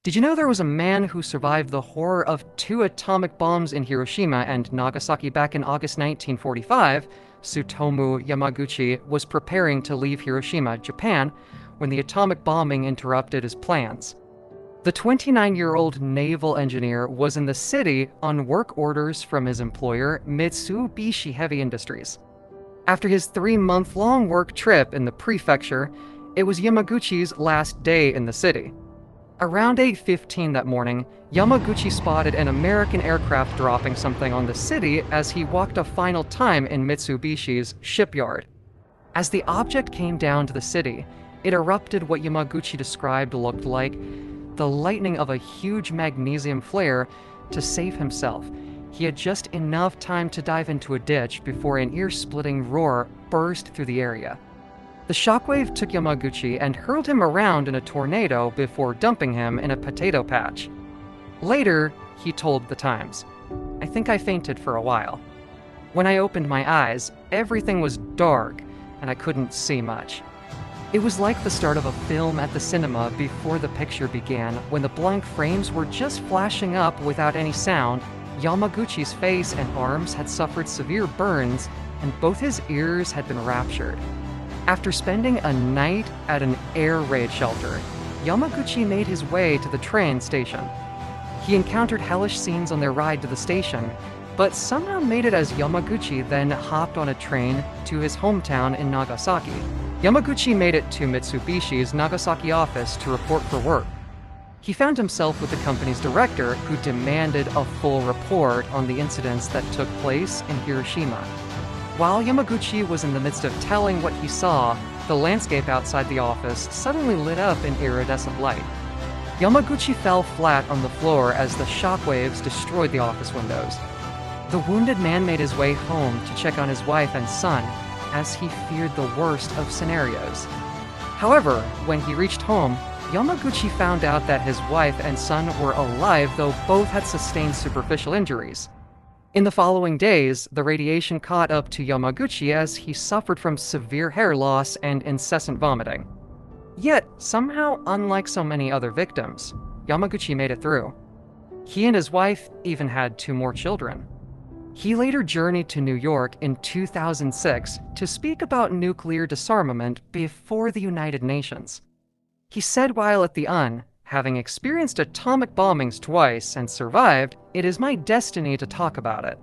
Did you know there was a man who survived the horror of two atomic bombs in Hiroshima and Nagasaki back in August 1945? Tsutomu Yamaguchi was preparing to leave Hiroshima, Japan, when the atomic bombing interrupted his plans. The 29-year-old naval engineer was in the city on work orders from his employer, Mitsubishi Heavy Industries. After his 3-month-long work trip in the prefecture, it was Yamaguchi's last day in the city. Around 8:15 that morning, Yamaguchi spotted an American aircraft dropping something on the city as he walked a final time in Mitsubishi's shipyard. As the object came down to the city, it erupted what Yamaguchi described looked like the lightning of a huge magnesium flare. To save himself, he had just enough time to dive into a ditch before an ear-splitting roar burst through the area. The shockwave took Yamaguchi and hurled him around in a tornado before dumping him in a potato patch. Later, he told The Times, "I think I fainted for a while. When I opened my eyes, everything was dark and I couldn't see much. It was like the start of a film at the cinema before the picture began, when the blank frames were just flashing up without any sound. Yamaguchi's face and arms had suffered severe burns, and both his ears had been ruptured." After spending a night at an air raid shelter, Yamaguchi made his way to the train station. He encountered hellish scenes on their ride to the station, but somehow made it as Yamaguchi then hopped on a train to his hometown in Nagasaki. Yamaguchi made it to Mitsubishi's Nagasaki office to report for work. He found himself with the company's director, who demanded a full report on the incidents that took place in Hiroshima. While Yamaguchi was in the midst of telling what he saw, the landscape outside the office suddenly lit up in iridescent light. Yamaguchi fell flat on the floor as the shockwaves destroyed the office windows. The wounded man made his way home to check on his wife and son, as he feared the worst of scenarios. However, when he reached home, Yamaguchi found out that his wife and son were alive, though both had sustained superficial injuries. In the following days, the radiation caught up to Yamaguchi as he suffered from severe hair loss and incessant vomiting. Yet, somehow, unlike so many other victims, Yamaguchi made it through. He and his wife even had 2 more children. He later journeyed to New York in 2006 to speak about nuclear disarmament before the United Nations. He said while at the UN, "Having experienced atomic bombings twice and survived, it is my destiny to talk about it."